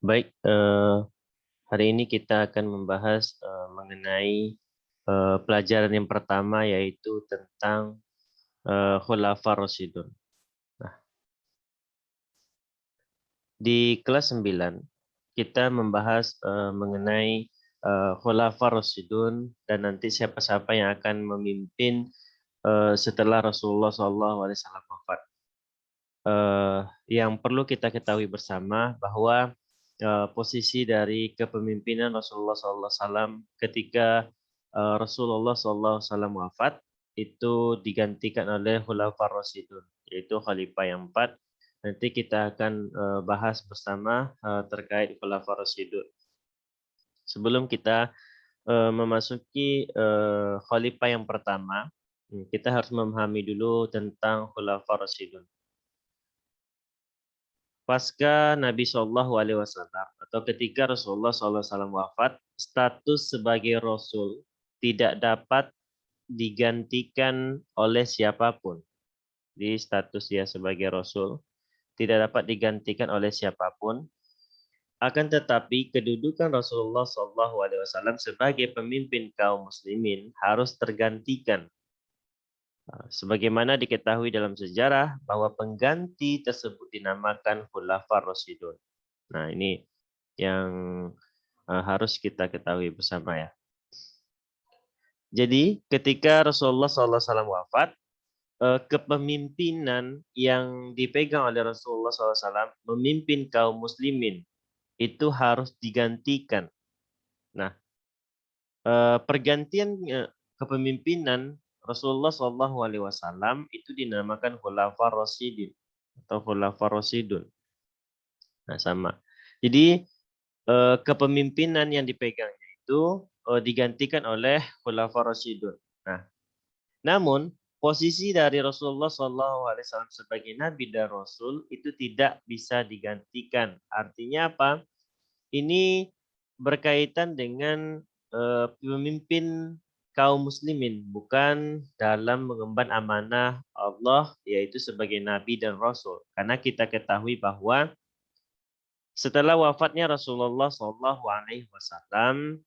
Baik, hari ini kita akan membahas mengenai pelajaran yang pertama yaitu tentang Khulafa Rasyidun. Nah, di kelas 9 kita membahas mengenai Khulafa Rasyidun dan nanti siapa-siapa yang akan memimpin setelah Rasulullah SAW wafat. Yang perlu kita ketahui bersama bahwa posisi dari kepemimpinan Rasulullah SAW ketika Rasulullah SAW wafat itu digantikan oleh Khulafaur Rasyidun, yaitu Khalifah yang empat. Nanti kita akan bahas bersama terkait Khulafaur Rasyidun. Sebelum kita memasuki Khalifah yang pertama, kita harus memahami dulu tentang Khulafaur Rasyidun. Pasca Nabi Shallallahu Alaihi Wasallam atau ketika Rasulullah SAW wafat, status sebagai Rasul tidak dapat digantikan oleh siapapun. Di status dia sebagai Rasul tidak dapat digantikan oleh siapapun. Akan tetapi kedudukan Rasulullah SAW sebagai pemimpin kaum muslimin harus tergantikan. Sebagaimana diketahui dalam sejarah bahwa pengganti tersebut dinamakan Khulafaur Rasyidun. Nah, ini yang harus kita ketahui bersama ya. Jadi, ketika Rasulullah SAW wafat, kepemimpinan yang dipegang oleh Rasulullah SAW memimpin kaum muslimin itu harus digantikan. Nah, pergantian kepemimpinan Rasulullah SAW itu dinamakan Khulafaur Rasyidin atau Khulafaur Rasyidun. Nah, sama. Jadi kepemimpinan yang dipegangnya itu digantikan oleh Khulafaur Rasyidun. Nah, namun posisi dari Rasulullah SAW sebagai Nabi dan Rasul itu tidak bisa digantikan. Artinya apa? Ini berkaitan dengan pemimpin kaum muslimin, bukan dalam mengemban amanah Allah yaitu sebagai Nabi dan Rasul. Karena kita ketahui bahwa setelah wafatnya Rasulullah SAW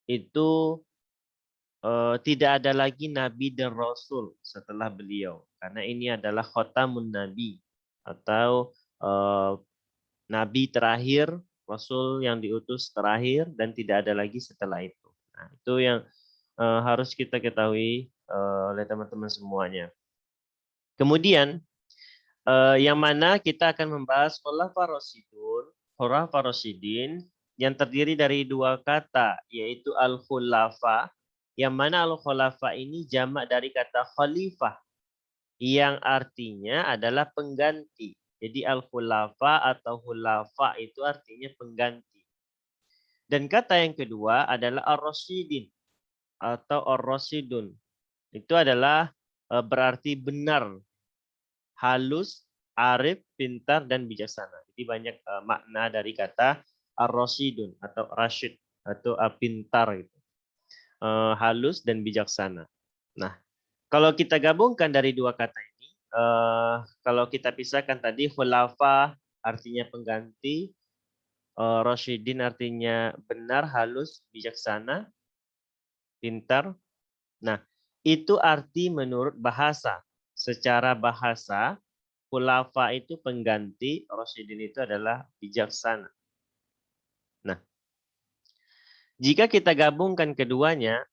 itu tidak ada lagi nabi dan rasul setelah beliau, karena ini adalah khatamun nabi atau nabi terakhir, rasul yang diutus terakhir dan tidak ada lagi setelah itu. Nah, itu yang harus kita ketahui oleh teman-teman semuanya. Kemudian yang mana kita akan membahas Khulafaur Rasyidun, Khulafaur Rasyidin yang terdiri dari dua kata, yaitu al-khulafa, yang mana al-khulafa ini jamak dari kata khalifah, yang artinya adalah pengganti. Jadi al-khulafa atau khulafa itu artinya pengganti. Dan kata yang kedua adalah ar-rasyidin atau ar-rasyidun. Itu adalah berarti benar, halus, arif, pintar, dan bijaksana. Jadi banyak makna dari kata ar-rasyidun atau rasyid atau pintar itu. Halus dan bijaksana. Nah, kalau kita gabungkan dari dua kata ini, kalau kita pisahkan tadi khulafa artinya pengganti, rasyidin artinya benar, halus, bijaksana, pintar. Nah, itu arti menurut bahasa. Secara bahasa, khulafa itu pengganti, rasyidin itu adalah bijaksana. Nah, jika kita gabungkan keduanya,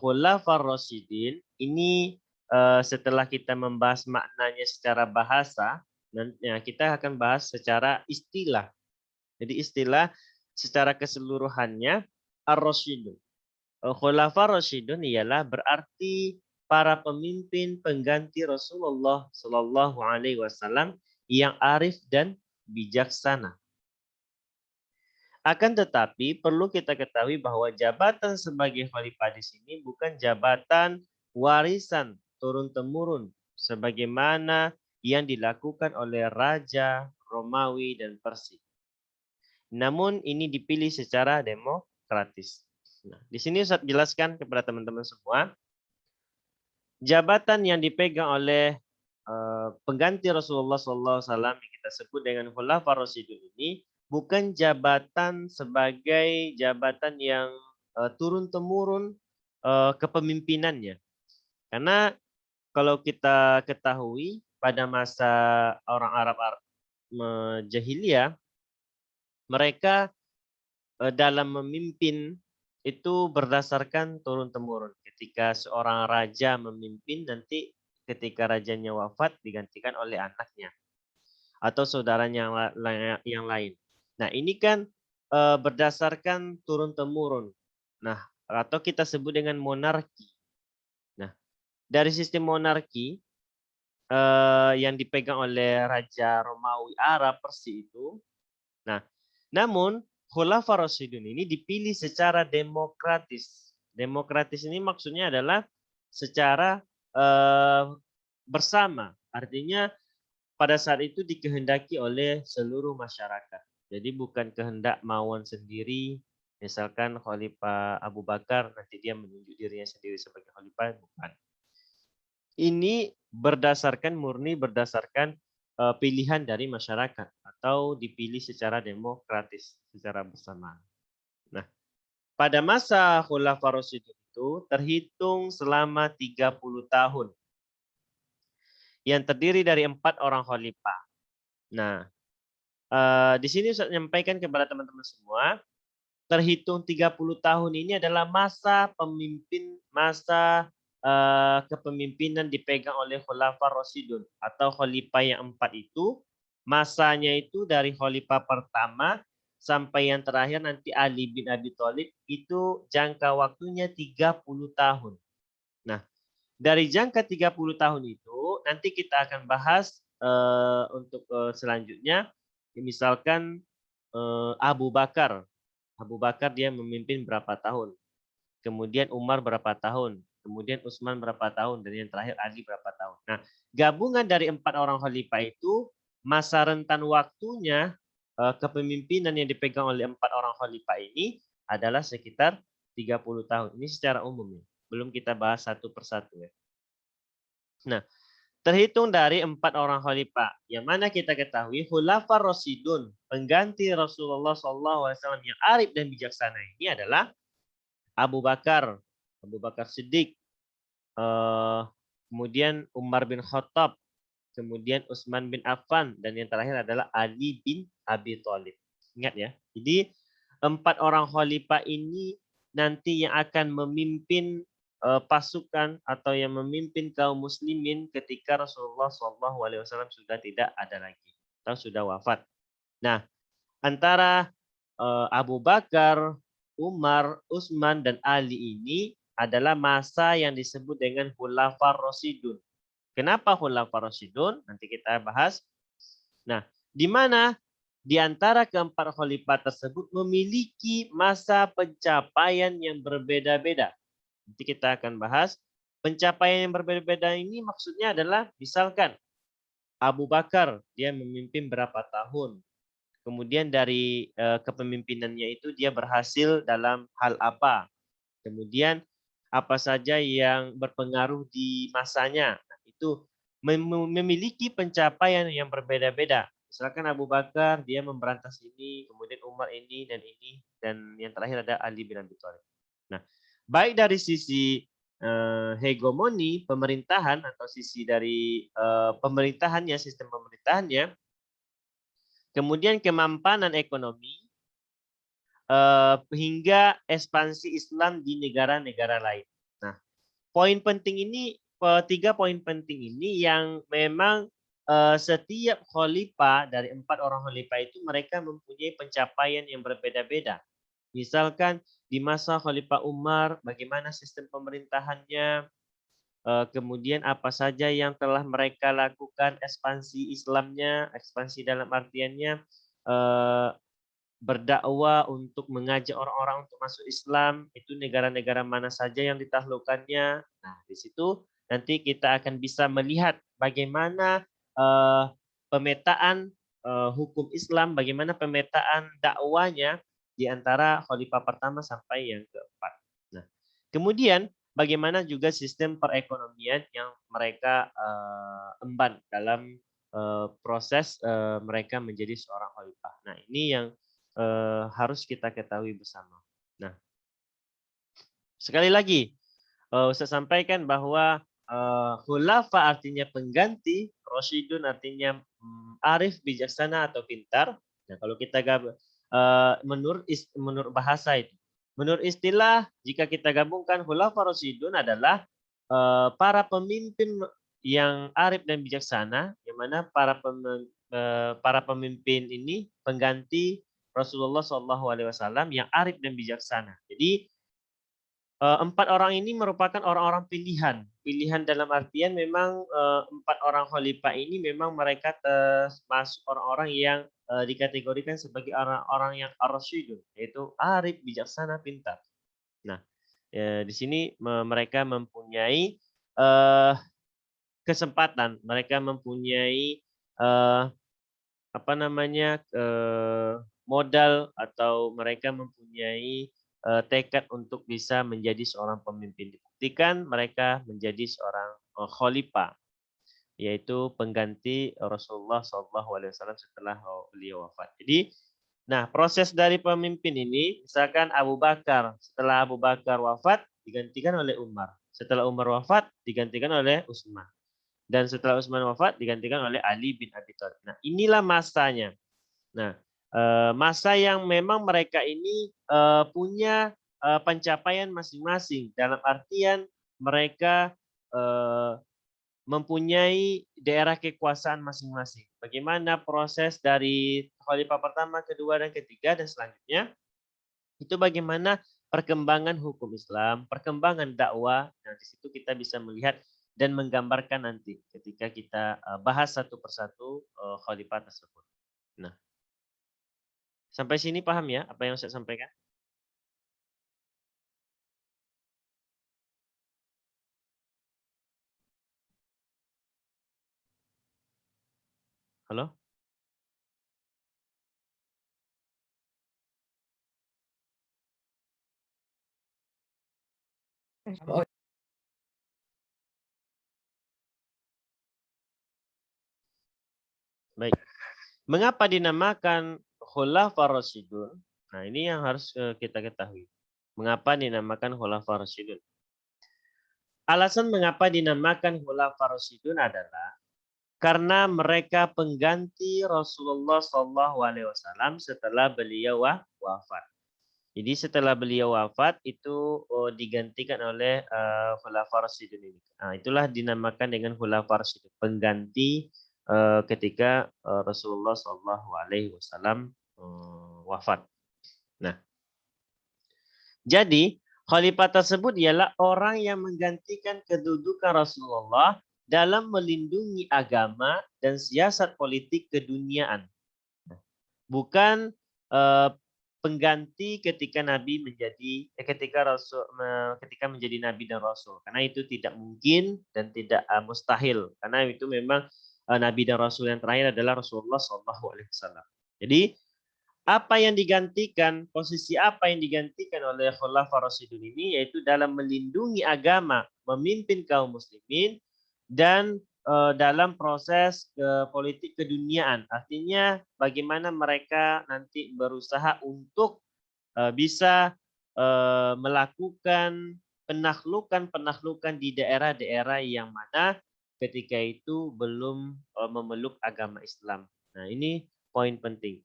khulafaur rasyidin ini setelah kita membahas maknanya secara bahasa, kita akan bahas secara istilah. Jadi istilah secara keseluruhannya ar-rasyidun. Khulafaur rasyidun ialah berarti para pemimpin pengganti Rasulullah Shallallahu Alaihi Wasallam yang arif dan bijaksana. Akan tetapi perlu kita ketahui bahwa jabatan sebagai khalifah di sini bukan jabatan warisan turun-temurun sebagaimana yang dilakukan oleh raja Romawi dan Persia. Namun ini dipilih secara demokratis. Nah, di sini Ustaz jelaskan kepada teman-teman semua, jabatan yang dipegang oleh pengganti Rasulullah SAW yang kita sebut dengan Khulafaur Rasyidun ini bukan jabatan sebagai jabatan yang turun-temurun kepemimpinannya. Karena kalau kita ketahui pada masa orang Arab jahiliyah, mereka dalam memimpin itu berdasarkan turun-temurun. Ketika seorang raja memimpin, nanti ketika rajanya wafat digantikan oleh anaknya atau saudaranya yang lain. Nah, ini kan berdasarkan turun-temurun. Nah, atau kita sebut dengan monarki. Nah, dari sistem monarki yang dipegang oleh Raja Romawi Arab Persia itu. Nah, namun Khulafa Rasyidun ini dipilih secara demokratis. Demokratis ini maksudnya adalah secara bersama. Artinya pada saat itu dikehendaki oleh seluruh masyarakat. Jadi bukan kehendak mauan sendiri, misalkan Khalifah Abu Bakar nanti dia menunjuk dirinya sendiri sebagai khalifah, bukan. Ini murni berdasarkan pilihan dari masyarakat atau dipilih secara demokratis, secara bersamaan. Nah, pada masa Khulafaur Rasyidin itu terhitung selama 30 tahun yang terdiri dari 4 orang khalifah. Nah, di sini saya menyampaikan kepada teman-teman semua, terhitung 30 tahun ini adalah masa kepemimpinan dipegang oleh Khulafaur Rasyidun atau khalifah yang 4 itu. Masanya itu dari khalifah pertama sampai yang terakhir nanti Ali bin Abi Thalib itu jangka waktunya 30 tahun. Nah, dari jangka 30 tahun itu nanti kita akan bahas untuk selanjutnya. Misalkan Abu Bakar. Abu Bakar dia memimpin berapa tahun. Kemudian Umar berapa tahun. Kemudian Utsman berapa tahun. Dan yang terakhir Ali berapa tahun. Nah, gabungan dari 4 orang khalifah itu, masa rentan waktunya kepemimpinan yang dipegang oleh 4 orang khalifah ini adalah sekitar 30 tahun. Ini secara umum ya. Belum kita bahas satu persatu ya. Nah, terhitung dari 4 orang khalifah, yang mana kita ketahui Khulafaur Rasyidun, pengganti Rasulullah SAW yang arif dan bijaksana ini adalah Abu Bakar Siddiq, kemudian Umar bin Khattab, kemudian Utsman bin Affan, dan yang terakhir adalah Ali bin Abi Thalib. Ingat ya. Jadi 4 orang khalifah ini nanti yang akan memimpin pasukan atau yang memimpin kaum muslimin ketika Rasulullah SAW sudah tidak ada lagi atau sudah wafat. Nah, antara Abu Bakar, Umar, Utsman, dan Ali ini adalah masa yang disebut dengan Khulafaur Rasyidun. Kenapa Khulafaur Rasyidun? Nanti kita bahas. Nah, di mana di antara keempat khalifah tersebut memiliki masa pencapaian yang berbeda-beda. Nanti kita akan bahas. Pencapaian yang berbeda-beda ini maksudnya adalah misalkan Abu Bakar dia memimpin berapa tahun. Kemudian dari kepemimpinannya itu dia berhasil dalam hal apa. Kemudian apa saja yang berpengaruh di masanya. Nah, itu memiliki pencapaian yang berbeda-beda. Misalkan Abu Bakar dia memberantas ini, kemudian Umar ini, dan yang terakhir ada Ali bin Abi Thalib. Nah, baik dari sisi hegemoni pemerintahan atau sisi dari pemerintahannya, sistem pemerintahannya, kemudian kemampanan ekonomi, hingga ekspansi Islam di negara-negara lain. Nah, poin penting ini, 3 poin penting ini yang memang setiap khalifah dari 4 orang khalifah itu mereka mempunyai pencapaian yang berbeda-beda. Misalkan di masa Khalifah Umar, bagaimana sistem pemerintahannya, kemudian apa saja yang telah mereka lakukan ekspansi Islamnya, ekspansi dalam artiannya berdakwah untuk mengajak orang-orang untuk masuk Islam, itu negara-negara mana saja yang ditaklukkannya. Nah, di situ nanti kita akan bisa melihat bagaimana pemetaan hukum Islam, bagaimana pemetaan dakwanya di antara khalifah pertama sampai yang keempat. Nah, kemudian bagaimana juga sistem perekonomian yang mereka emban dalam proses mereka menjadi seorang khalifah. Nah, ini yang harus kita ketahui bersama. Nah, sekali lagi Ustaz sampaikan bahwa khulafa artinya pengganti, rasyidun artinya arif, bijaksana atau pintar. Nah, kalau kita menurut bahasa itu, menurut istilah jika kita gabungkan khulafa rasyidun adalah para pemimpin yang arif dan bijaksana, yang mana para pemimpin ini pengganti Rasulullah SAW yang arif dan bijaksana. Jadi empat orang ini merupakan orang-orang pilihan. Pilihan dalam artian memang empat orang khalifah ini memang mereka termasuk orang-orang yang dikategorikan sebagai orang-orang yang ar-rasyidun, yaitu arif, bijaksana, pintar. Nah, di sini mereka mempunyai kesempatan, mereka mempunyai apa namanya modal atau mereka mempunyai tekad untuk bisa menjadi seorang pemimpin. Dibuktikan mereka menjadi seorang khalifah, yaitu pengganti Rasulullah SAW setelah beliau wafat. Jadi, nah proses dari pemimpin ini, misalkan Abu Bakar, setelah Abu Bakar wafat digantikan oleh Umar, setelah Umar wafat digantikan oleh Utsman, dan setelah Utsman wafat digantikan oleh Ali bin Abi Thalib. Nah, inilah masanya. Nah, masa yang memang mereka ini punya pencapaian masing-masing dalam artian mereka mempunyai daerah kekuasaan masing-masing. Bagaimana proses dari khalifah pertama, kedua, dan ketiga, dan selanjutnya itu bagaimana perkembangan hukum Islam, perkembangan dakwah. Nah, di situ kita bisa melihat dan menggambarkan nanti ketika kita bahas satu persatu khalifah tersebut. Nah, sampai sini paham ya apa yang saya sampaikan? Halo? Oh, Baik. Mengapa dinamakan Khulafaur Rasyidun? Nah, ini yang harus kita ketahui. Mengapa dinamakan Khulafaur Rasyidun? Alasan mengapa dinamakan Khulafaur Rasyidun adalah karena mereka pengganti Rasulullah SAW setelah beliau wafat. Jadi setelah beliau wafat itu digantikan oleh Khulafaur Rasyidun ini. Nah, itulah dinamakan dengan Khulafaur Rasyidun, pengganti ketika Rasulullah SAW wafat. Nah, jadi khalifah tersebut ialah orang yang menggantikan kedudukan Rasulullah dalam melindungi agama dan siasat politik keduniaan. Bukan pengganti ketika Nabi menjadi ketika menjadi Nabi dan Rasul, karena itu tidak mungkin dan tidak mustahil, karena itu memang Nabi dan Rasul yang terakhir adalah Rasulullah SAW. Jadi apa yang digantikan, posisi apa yang digantikan oleh Khulafaur Rasyidun ini, yaitu dalam melindungi agama, memimpin kaum muslimin, dan dalam proses politik keduniaan. Artinya bagaimana mereka nanti berusaha untuk bisa melakukan penaklukan di daerah-daerah yang mana ketika itu belum memeluk agama Islam. Nah, ini poin penting.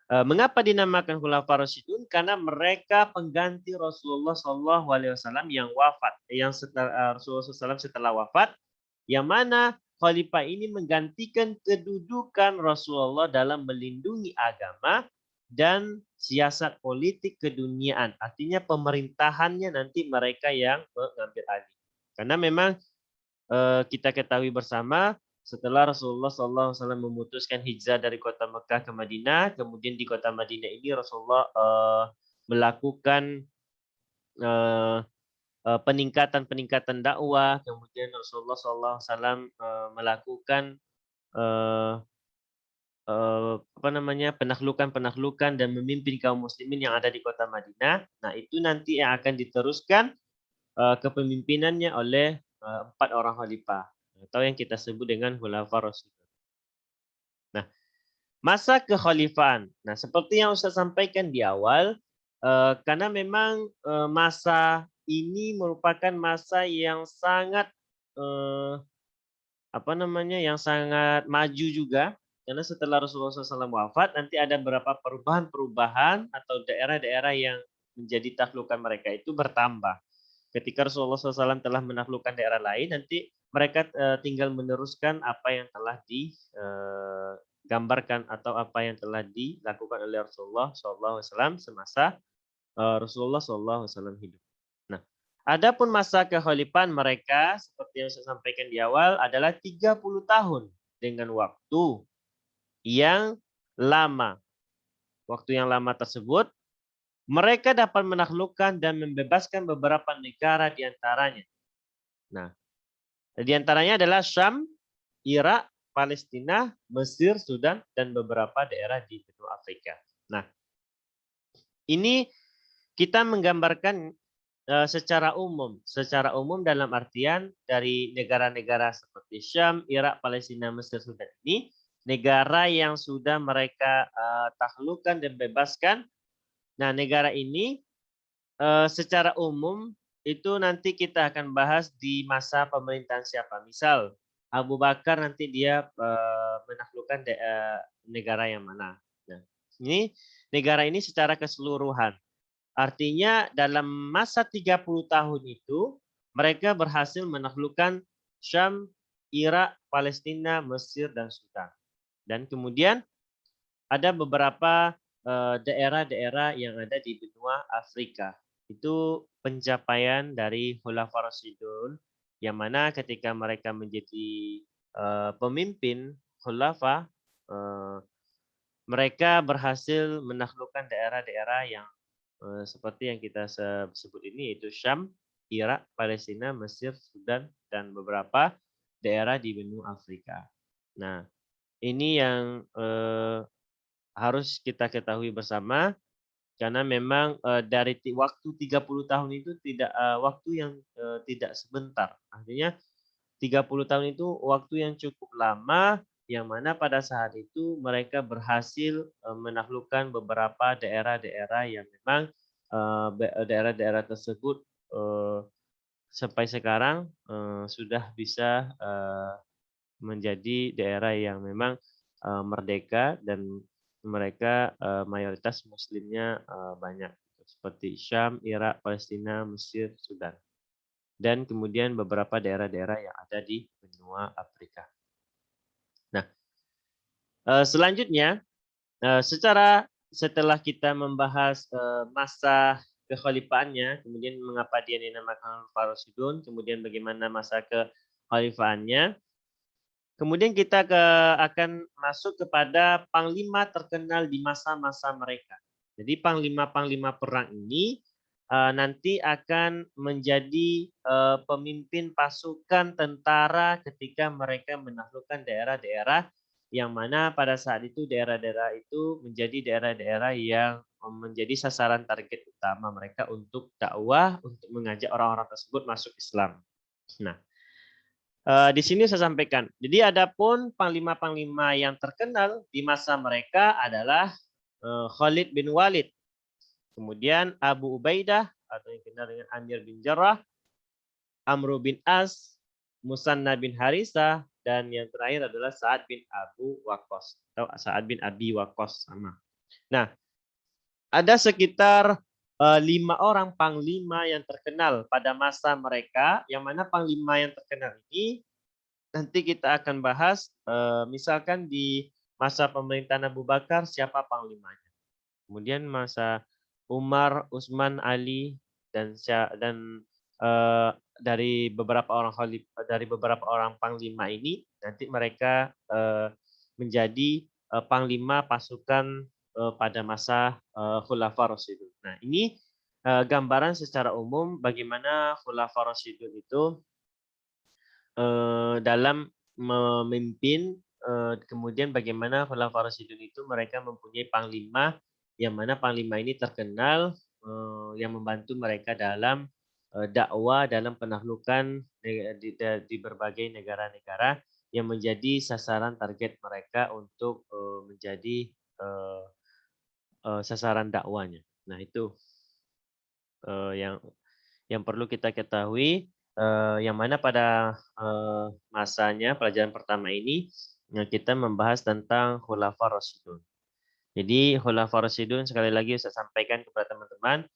Mengapa dinamakan Khulafaur Rasyidun? Karena mereka pengganti Rasulullah SAW yang wafat, yang setelah Rasulullah SAW setelah wafat, yang mana khalifah ini menggantikan kedudukan Rasulullah dalam melindungi agama dan siasat politik keduniaan. Artinya pemerintahannya nanti mereka yang mengambil alih. Karena memang kita ketahui bersama setelah Rasulullah SAW memutuskan hijrah dari kota Mekah ke Madinah, kemudian di kota Madinah ini Rasulullah melakukan peningkatan dakwah, kemudian Rasulullah SAW melakukan apa namanya penaklukan dan memimpin kaum muslimin yang ada di kota Madinah. Nah, itu nanti yang akan diteruskan kepemimpinannya oleh empat orang khalifah atau yang kita sebut dengan Khulafaur Rasyidun. Nah, Masa kekhalifahan. Nah, seperti yang Ustaz sampaikan di awal, karena memang, masa ini merupakan masa yang sangat, eee, apa namanya, yang sangat maju juga, karena setelah Rasulullah SAW wafat, nanti ada beberapa perubahan-perubahan atau daerah-daerah yang menjadi taklukan mereka itu bertambah. Ketika Rasulullah SAW telah menaklukkan daerah lain, nanti mereka tinggal meneruskan apa yang telah digambarkan atau apa yang telah dilakukan oleh Rasulullah SAW semasa Rasulullah SAW hidup. Nah, adapun masa kekhalifahan mereka seperti yang saya sampaikan di awal adalah 30 tahun dengan waktu yang lama. Waktu yang lama tersebut mereka dapat menaklukkan dan membebaskan beberapa negara di antaranya. Nah, di antaranya adalah Syam, Irak, Palestina, Mesir, Sudan, dan beberapa daerah di benua Afrika. Nah, ini kita menggambarkan secara umum dalam artian dari negara-negara seperti Syam, Irak, Palestina, Mesir, Sudan ini negara yang sudah mereka taklukkan dan bebaskan. Nah, negara ini secara umum itu nanti kita akan bahas di masa pemerintahan siapa. Misal Abu Bakar nanti dia menaklukkan negara yang mana. Nah, ini negara ini secara keseluruhan. Artinya dalam masa 30 tahun itu mereka berhasil menaklukkan Syam, Irak, Palestina, Mesir, dan Sudan. Dan kemudian ada beberapa daerah-daerah yang ada di benua Afrika. Itu pencapaian dari Khulafaur Rasyidun yang mana ketika mereka menjadi pemimpin khulafa, mereka berhasil menaklukkan daerah-daerah yang seperti yang kita sebut ini, yaitu Syam, Irak, Palestina, Mesir, Sudan, dan beberapa daerah di benua Afrika. Nah, ini yang harus kita ketahui bersama karena memang dari waktu 30 tahun itu tidak waktu yang tidak sebentar. Artinya 30 tahun itu waktu yang cukup lama yang mana pada saat itu mereka berhasil menaklukkan beberapa daerah-daerah yang memang daerah-daerah tersebut sampai sekarang sudah bisa menjadi daerah yang memang merdeka dan mereka mayoritas muslimnya banyak seperti Syam, Irak, Palestina, Mesir, Sudan. Dan kemudian beberapa daerah-daerah yang ada di benua Afrika. Nah, selanjutnya setelah kita membahas masa kekhalifaannya, kemudian mengapa dia dinamakan Rasyidun, kemudian bagaimana masa kekhalifaannya, kemudian kita akan masuk kepada panglima terkenal di masa-masa mereka. Jadi panglima-panglima perang ini nanti akan menjadi pemimpin pasukan tentara ketika mereka menaklukkan daerah-daerah yang mana pada saat itu daerah-daerah itu menjadi daerah-daerah yang menjadi sasaran target utama mereka untuk dakwah, untuk mengajak orang-orang tersebut masuk Islam. Nah, di sini saya sampaikan. Jadi adapun panglima-panglima yang terkenal di masa mereka adalah Khalid bin Walid, kemudian Abu Ubaidah atau yang dikenal dengan Amir bin Jarrah, Amr bin As, Musanna bin Harisah, dan yang terakhir adalah Sa'ad bin Abu Waqqas atau Sa'ad bin Abi Waqqas sama. Nah, ada sekitar 5 orang panglima yang terkenal pada masa mereka, yang mana panglima yang terkenal ini nanti kita akan bahas misalkan di masa pemerintahan Abu Bakar siapa panglimanya. Kemudian masa Umar, Utsman, Ali dan dari beberapa orang panglima ini nanti mereka menjadi panglima pasukan pada masa Khulafaur Rasyidun. Nah, ini gambaran secara umum bagaimana Khulafaur Rasyidun itu dalam memimpin, kemudian bagaimana Khulafaur Rasyidun itu mereka mempunyai panglima, yang mana panglima ini terkenal, yang membantu mereka dalam, dakwah dalam penaklukan di berbagai negara-negara yang menjadi sasaran target mereka untuk menjadi eh, sasaran dakwanya. Nah, itu yang perlu kita ketahui, yang mana pada masanya pelajaran pertama ini kita membahas tentang Khulafa Rasyidun. Jadi Khulafa Rasyidun sekali lagi saya sampaikan kepada teman-teman,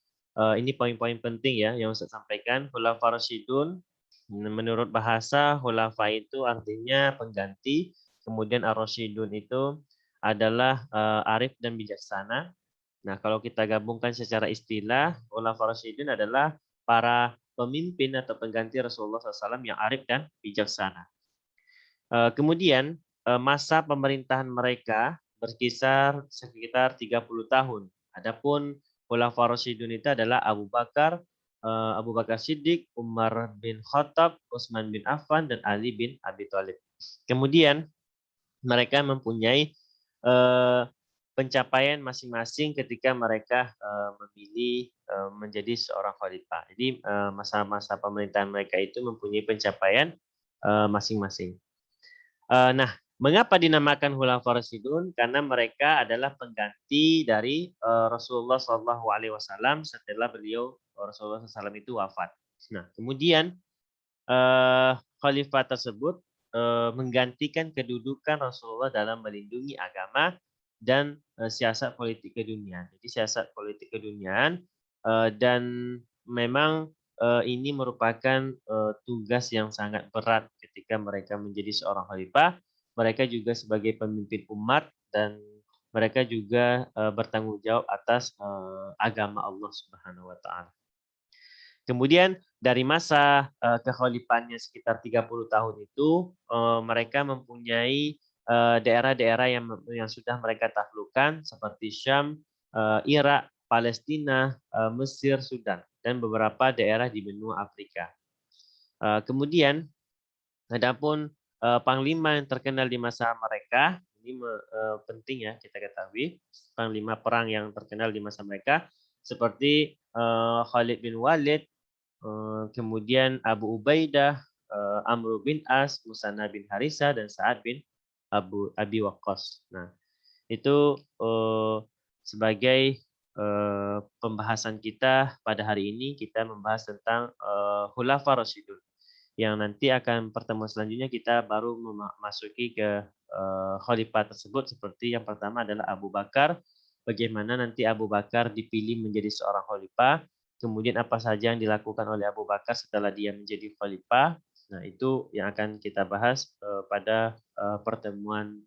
ini poin-poin penting ya yang saya sampaikan. Khulafa Rasyidun menurut bahasa khulafa itu artinya pengganti, kemudian ar-rasyidun itu adalah arif dan bijaksana. Nah, kalau kita gabungkan secara istilah, khulafa rasyidun adalah para pemimpin atau pengganti Rasulullah SAW yang arif dan bijaksana. Kemudian masa pemerintahan mereka berkisar sekitar 30 tahun. Adapun khulafa rasyidun itu adalah Abu Bakar Siddiq, Umar bin Khattab, Utsman bin Affan, dan Ali bin Abi Thalib. Kemudian mereka mempunyai eh, pencapaian masing-masing ketika mereka memilih menjadi seorang khalifah. Jadi masa-masa pemerintahan mereka itu mempunyai pencapaian masing-masing. Nah, mengapa dinamakan Khulafaur Rasyidun? Karena mereka adalah pengganti dari Rasulullah SAW setelah beliau Rasulullah SAW itu wafat. Nah, kemudian khalifah tersebut menggantikan kedudukan Rasulullah dalam melindungi agama dan siasat politik keduniaan. Jadi siasat politik keduniaan dan memang ini merupakan tugas yang sangat berat ketika mereka menjadi seorang khalifah. Mereka juga sebagai pemimpin umat dan mereka juga bertanggung jawab atas agama Allah Subhanahu wa taala. Kemudian dari masa kekhalifahannya sekitar 30 tahun itu mereka mempunyai daerah-daerah yang sudah mereka taklukkan seperti Syam, Irak, Palestina, Mesir, Sudan dan beberapa daerah di benua Afrika. Kemudian adapun panglima yang terkenal di masa mereka ini penting ya kita ketahui, panglima perang yang terkenal di masa mereka seperti Khalid bin Walid, kemudian Abu Ubaidah, Amr bin As, Musanna bin Harisa, dan Sa'ad bin Abi Waqqas. Nah, itu sebagai pembahasan kita pada hari ini, kita membahas tentang Khulafa Rasyidun. Yang nanti akan pertemuan selanjutnya kita baru memasuki ke khalifah tersebut, seperti yang pertama adalah Abu Bakar. Bagaimana nanti Abu Bakar dipilih menjadi seorang khalifah, kemudian apa saja yang dilakukan oleh Abu Bakar setelah dia menjadi khalifah. Nah, itu yang akan kita bahas pada pertemuan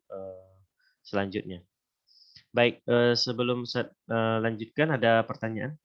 selanjutnya. Baik, sebelum saya lanjutkan ada pertanyaan?